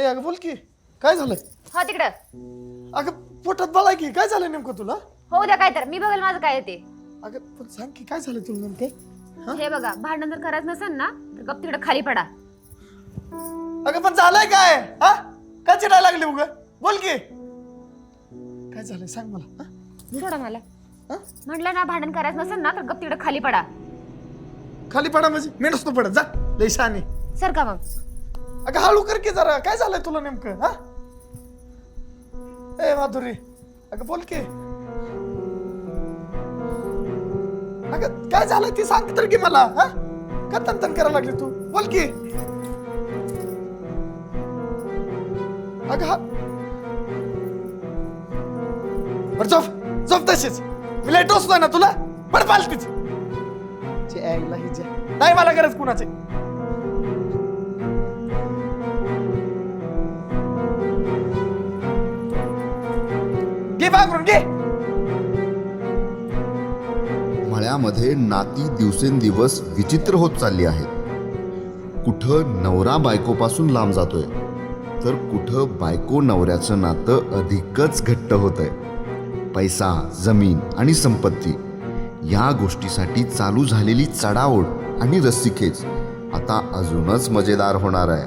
अगं बोल की काय झालं? हा तिकडं. अगं पोटात बाळ आहे की काय झालं नेमकं तुला? हो द्या काय तर मी बघेल माझं काय ते. अगं पण सांग की काय झालं तुला नेमकं? हे बघा भांडण जर करायचं नसेल ना तर गप तिकडे खाली पडा. अगं पण झालंय काय? हा काय चिडायला लागली उग? बोल की काय झालंय सांग मला. हा? सोडा मला. हा? म्हटलं ना भांडण करायचं नसेल ना तर गप तिकडे खाली पडा. खाली पडा म्हणजे मी नसतो पडत जा लय शहाणी. सर का मग. अगं हळू कर की जरा काय झालंय तुला नेमकं? हा ए माधुरी अगं बोल की. अगं काय झालंय ती सांग तर की मला. हा का तनतन करायला लागली तू? बोल की. अगं हा बरं झोप झोप तशीच मी लेट असतोय ना तुला पड पालतीच नाही मला गरज कुणाची. घे बागरून घे. मळ्यामध्ये नाती दिवसेंदिवस विचित्र होत चालली आहेत. कुठं नवरा बायकोपासून लांब जातोय तर कुठं बायको नवऱ्याचं नातं अधिकच घट्ट होतंय. पैसा, जमीन आणि संपत्ती या गोष्टीसाठी चालू झालेली चढाओढ आणि रस्सीखेच आता अजूनच मजेदार होणार आहे.